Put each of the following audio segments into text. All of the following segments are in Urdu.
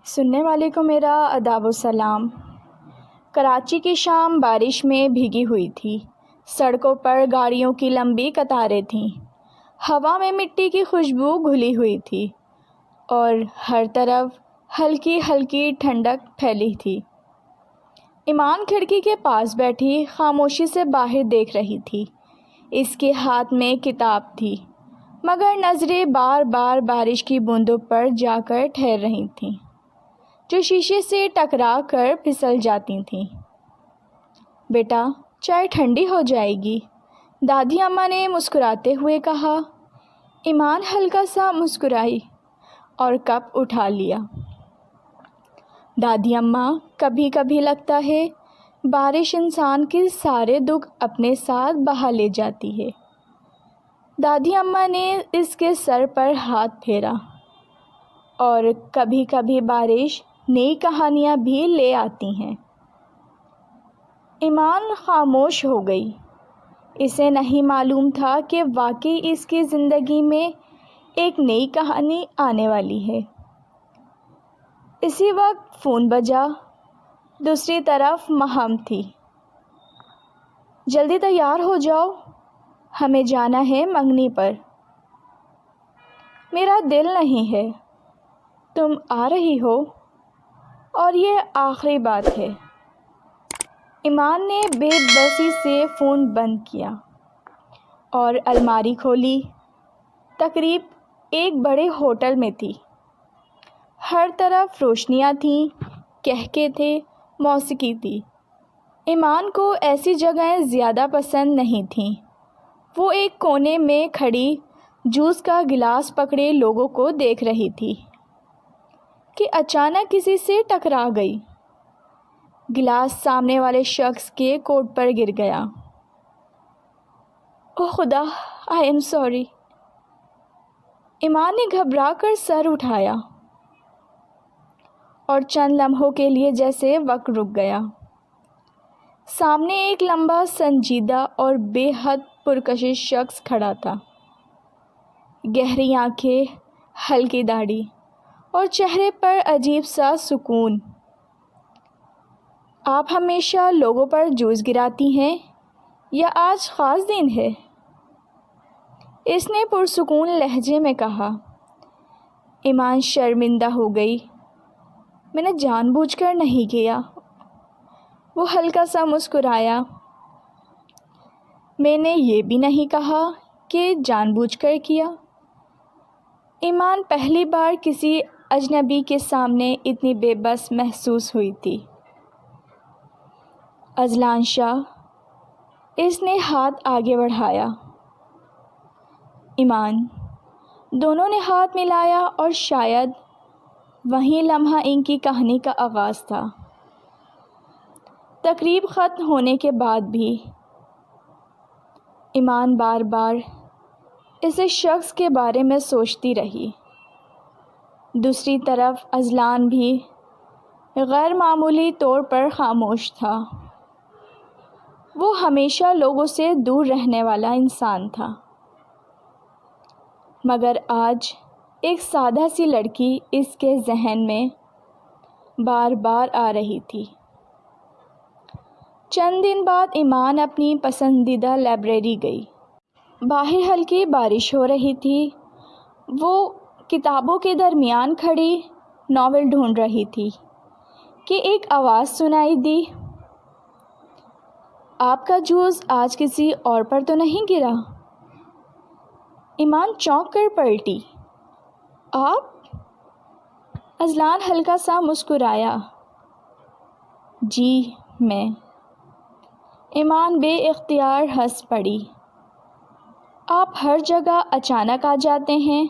سننے والے کو میرا آداب و سلام۔ کراچی کی شام بارش میں بھیگی ہوئی تھی۔ سڑکوں پر گاڑیوں کی لمبی قطاریں تھیں۔ ہوا میں مٹی کی خوشبو گھلی ہوئی تھی اور ہر طرف ہلکی ہلکی ٹھنڈک پھیلی تھی۔ ایمان کھڑکی کے پاس بیٹھی خاموشی سے باہر دیکھ رہی تھی۔ اس کے ہاتھ میں کتاب تھی، مگر نظریں بار بار بارش کی بوندوں پر جا کر ٹھہر رہی تھیں، جو شیشے سے ٹکرا کر پھسل جاتی تھیں۔ بیٹا، چائے ٹھنڈی ہو جائے گی، دادی اماں نے مسکراتے ہوئے کہا۔ ایمان ہلکا سا مسکرائی اور کپ اٹھا لیا۔ دادی اماں، کبھی کبھی لگتا ہے بارش انسان کے سارے دکھ اپنے ساتھ بہا لے جاتی ہے۔ دادی اماں نے اس کے سر پر ہاتھ پھیرا۔ اور کبھی کبھی بارش نئی کہانیاں بھی لے آتی ہیں۔ ایمان خاموش ہو گئی۔ اسے نہیں معلوم تھا کہ واقعی اس کی زندگی میں ایک نئی کہانی آنے والی ہے۔ اسی وقت فون بجا۔ دوسری طرف مہم تھی۔ جلدی تیار ہو جاؤ، ہمیں جانا ہے منگنی پر۔ میرا دل نہیں ہے، تم آ رہی ہو، اور یہ آخری بات ہے۔ ایمان نے بے بسی سے فون بند کیا اور الماری کھولی۔ تقریب ایک بڑے ہوٹل میں تھی۔ ہر طرف روشنیاں تھیں، کہکے تھے، موسیقی تھی۔ ایمان کو ایسی جگہیں زیادہ پسند نہیں تھیں۔ وہ ایک کونے میں کھڑی جوس کا گلاس پکڑے لوگوں کو دیکھ رہی تھی کہ اچانک کسی سے ٹکرا گئی۔ گلاس سامنے والے شخص کے کوٹ پر گر گیا۔ اوہ خدا، آئی ایم سوری۔ ایمان نے گھبرا کر سر اٹھایا اور چند لمحوں کے لیے جیسے وقت رک گیا۔ سامنے ایک لمبا، سنجیدہ اور بے حد پرکشش شخص کھڑا تھا۔ گہری آنکھیں، ہلکی داڑھی اور چہرے پر عجیب سا سکون۔ آپ ہمیشہ لوگوں پر جوس گراتی ہیں یا آج خاص دن ہے؟ اس نے پرسکون لہجے میں کہا۔ ایمان شرمندہ ہو گئی۔ میں نے جان بوجھ کر نہیں کیا۔ وہ ہلکا سا مسکرایا۔ میں نے یہ بھی نہیں کہا کہ جان بوجھ کر کیا۔ ایمان پہلی بار کسی اجنبی کے سامنے اتنی بے بس محسوس ہوئی تھی۔ اذلان شاہ، اس نے ہاتھ آگے بڑھایا۔ ایمان، دونوں نے ہاتھ ملایا اور شاید وہیں لمحہ ان کی کہانی کا آغاز تھا۔ تقریب ختم ہونے کے بعد بھی ایمان بار بار اس شخص کے بارے میں سوچتی رہی۔ دوسری طرف اذلان بھی غیر معمولی طور پر خاموش تھا۔ وہ ہمیشہ لوگوں سے دور رہنے والا انسان تھا، مگر آج ایک سادہ سی لڑکی اس کے ذہن میں بار بار آ رہی تھی۔ چند دن بعد ایمان اپنی پسندیدہ لائبریری گئی۔ باہر ہلکی بارش ہو رہی تھی۔ وہ کتابوں کے درمیان کھڑی ناول ڈھونڈ رہی تھی کہ ایک آواز سنائی دی۔ آپ کا جوس آج کسی اور پر تو نہیں گرا؟ ایمان چونک کر پلٹی۔ آپ؟ اذلان ہلکا سا مسکرایا۔ جی، میں۔ ایمان بے اختیار ہنس پڑی۔ آپ ہر جگہ اچانک آ جاتے ہیں۔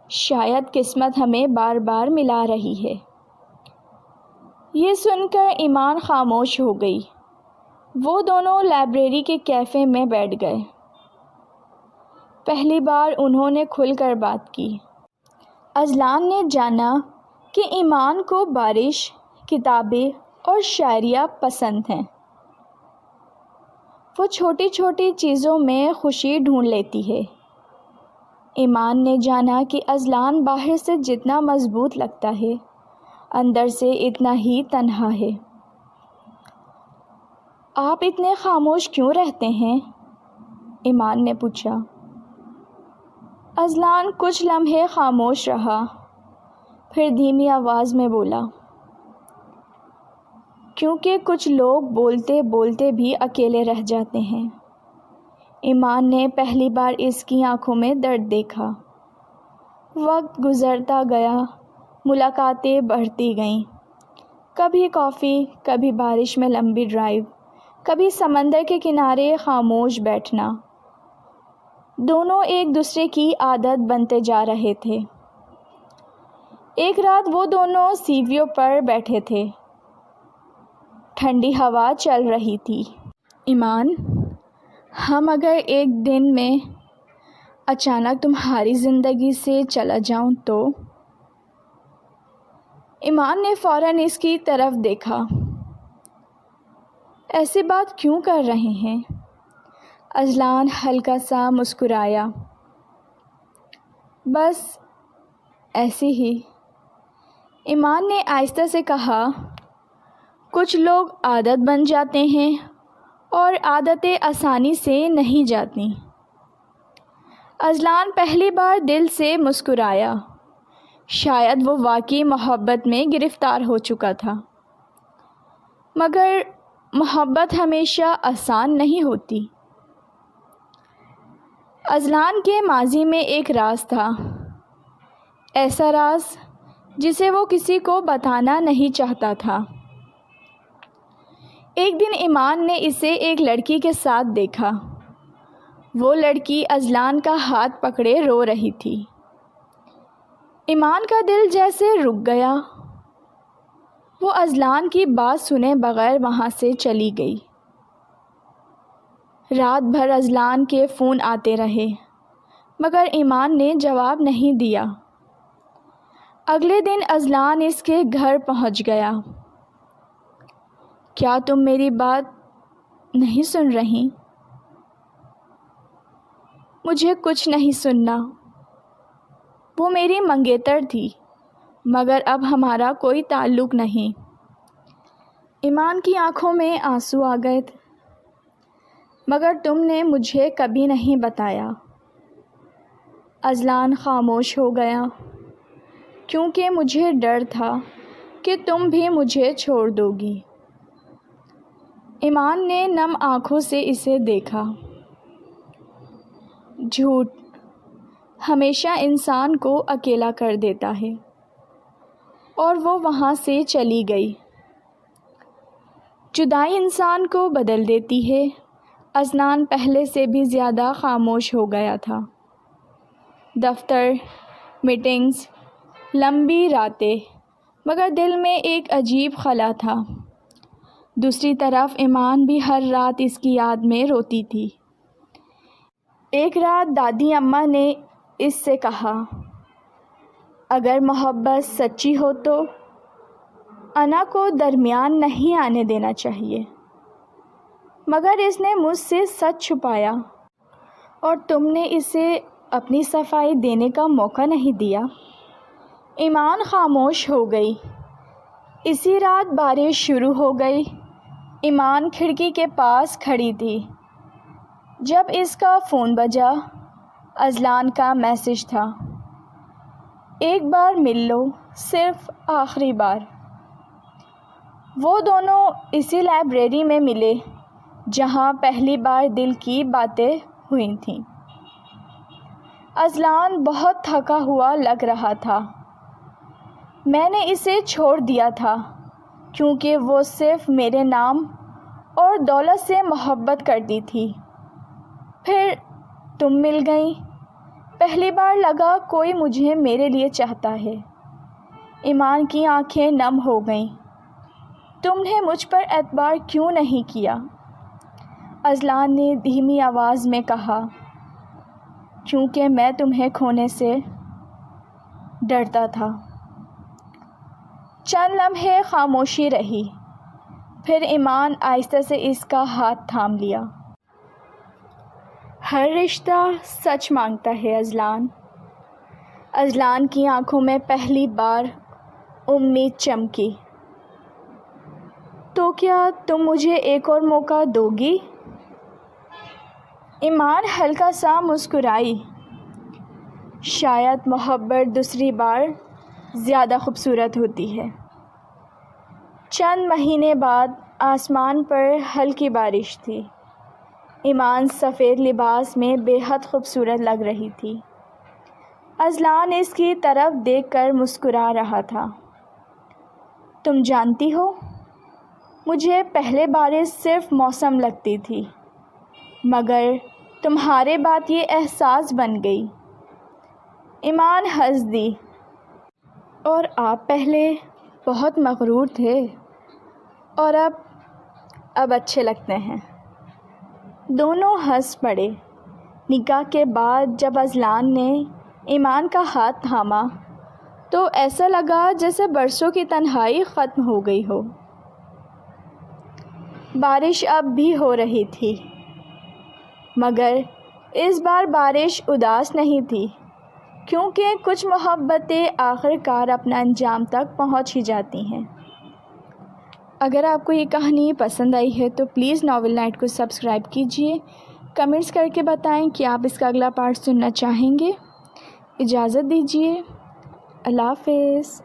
شاید قسمت ہمیں بار بار ملا رہی ہے۔ یہ سن کر ایمان خاموش ہو گئی۔ وہ دونوں لائبریری کے کیفے میں بیٹھ گئے۔ پہلی بار انہوں نے کھل کر بات کی۔ اذلان نے جانا کہ ایمان کو بارش، کتابیں اور شاعریہ پسند ہیں۔ وہ چھوٹی چھوٹی چیزوں میں خوشی ڈھونڈ لیتی ہے۔ ایمان نے جانا کہ اذلان باہر سے جتنا مضبوط لگتا ہے، اندر سے اتنا ہی تنہا ہے۔ آپ اتنے خاموش کیوں رہتے ہیں؟ ایمان نے پوچھا۔ اذلان کچھ لمحے خاموش رہا، پھر دھیمی آواز میں بولا، کیونکہ کچھ لوگ بولتے بولتے بھی اکیلے رہ جاتے ہیں۔ ایمان نے پہلی بار اس کی آنکھوں میں درد دیکھا۔ وقت گزرتا گیا، ملاقاتیں بڑھتی گئیں، کبھی کافی، کبھی بارش میں لمبی ڈرائیو، کبھی سمندر کے کنارے خاموش بیٹھنا۔ دونوں ایک دوسرے کی عادت بنتے جا رہے تھے۔ ایک رات وہ دونوں سیڑھیوں پر بیٹھے تھے، ٹھنڈی ہوا چل رہی تھی۔ ایمان، ہم اگر ایک دن میں اچانک تمہاری زندگی سے چلا جاؤں تو؟ ایمان نے فوراً اس کی طرف دیکھا۔ ایسی بات کیوں کر رہے ہیں؟ اذلان ہلکا سا مسکرایا۔ بس ایسے ہی، ایمان نے آہستہ سے کہا۔ کچھ لوگ عادت بن جاتے ہیں اور عادتیں آسانی سے نہیں جاتی۔ اذلان پہلی بار دل سے مسکرایا۔ شاید وہ واقعی محبت میں گرفتار ہو چکا تھا، مگر محبت ہمیشہ آسان نہیں ہوتی۔ اذلان کے ماضی میں ایک راز تھا، ایسا راز جسے وہ کسی کو بتانا نہیں چاہتا تھا۔ ایک دن ایمان نے اسے ایک لڑکی کے ساتھ دیکھا۔ وہ لڑکی اذلان کا ہاتھ پکڑے رو رہی تھی۔ ایمان کا دل جیسے رک گیا۔ وہ اذلان کی بات سنے بغیر وہاں سے چلی گئی۔ رات بھر اذلان کے فون آتے رہے، مگر ایمان نے جواب نہیں دیا۔ اگلے دن اذلان اس کے گھر پہنچ گیا۔ کیا تم میری بات نہیں سن رہی؟ مجھے کچھ نہیں سننا۔ وہ میری منگیتر تھی، مگر اب ہمارا کوئی تعلق نہیں۔ ایمان کی آنکھوں میں آنسو آ گئے تھے۔ مگر تم نے مجھے کبھی نہیں بتایا۔ اذلان خاموش ہو گیا، کیونکہ مجھے ڈر تھا کہ تم بھی مجھے چھوڑ دو گی۔ ایمان نے نم آنکھوں سے اسے دیکھا۔ جھوٹ ہمیشہ انسان کو اکیلا کر دیتا ہے، اور وہ وہاں سے چلی گئی۔ جدائی انسان کو بدل دیتی ہے۔ اذلان پہلے سے بھی زیادہ خاموش ہو گیا تھا۔ دفتر، میٹنگز، لمبی راتیں، مگر دل میں ایک عجیب خلا تھا۔ دوسری طرف ایمان بھی ہر رات اس کی یاد میں روتی تھی۔ ایک رات دادی اماں نے اس سے کہا، اگر محبت سچی ہو تو انا کو درمیان نہیں آنے دینا چاہیے۔ مگر اس نے مجھ سے سچ چھپایا، اور تم نے اسے اپنی صفائی دینے کا موقع نہیں دیا۔ ایمان خاموش ہو گئی۔ اسی رات بارش شروع ہو گئی۔ ایمان کھڑکی کے پاس کھڑی تھی جب اس کا فون بجا۔ اذلان کا میسج تھا، ایک بار مل لو، صرف آخری بار۔ وہ دونوں اسی لائبریری میں ملے جہاں پہلی بار دل کی باتیں ہوئی تھیں۔ اذلان بہت تھکا ہوا لگ رہا تھا۔ میں نے اسے چھوڑ دیا تھا کیونکہ وہ صرف میرے نام اور دولت سے محبت کرتی تھی۔ پھر تم مل گئی۔ پہلی بار لگا کوئی مجھے میرے لیے چاہتا ہے۔ ایمان کی آنکھیں نم ہو گئیں۔ تم نے مجھ پر اعتبار کیوں نہیں کیا؟ اذلان نے دھیمی آواز میں کہا، کیونکہ میں تمہیں کھونے سے ڈرتا تھا۔ چند لمحے خاموشی رہی، پھر ایمان آہستہ سے اس کا ہاتھ تھام لیا۔ ہر رشتہ سچ مانگتا ہے اذلان۔ اذلان کی آنکھوں میں پہلی بار امید چمکی۔ تو کیا تم مجھے ایک اور موقع دو گی؟ ایمان ہلکا سا مسکرائی۔ شاید محبت دوسری بار زیادہ خوبصورت ہوتی ہے۔ چند مہینے بعد آسمان پر ہلکی بارش تھی۔ ایمان سفید لباس میں بے حد خوبصورت لگ رہی تھی۔ اذلان اس کی طرف دیکھ کر مسکرا رہا تھا۔ تم جانتی ہو، مجھے پہلے بارش صرف موسم لگتی تھی، مگر تمہارے بعد یہ احساس بن گئی۔ ایمان ہنس دی۔ اور آپ پہلے بہت مغرور تھے اور اب اچھے لگتے ہیں۔ دونوں ہنس پڑے۔ نکاح کے بعد جب اذلان نے ایمان کا ہاتھ تھاما تو ایسا لگا جیسے برسوں کی تنہائی ختم ہو گئی ہو۔ بارش اب بھی ہو رہی تھی، مگر اس بار بارش اداس نہیں تھی، کیونکہ کچھ محبتیں آخر کار اپنا انجام تک پہنچ ہی جاتی ہیں۔ اگر آپ کو یہ کہانی پسند آئی ہے تو پلیز ناول نائٹ کو سبسکرائب کیجیے، کمنٹس کر کے بتائیں کہ آپ اس کا اگلا پارٹ سننا چاہیں گے۔ اجازت دیجیے، اللہ حافظ۔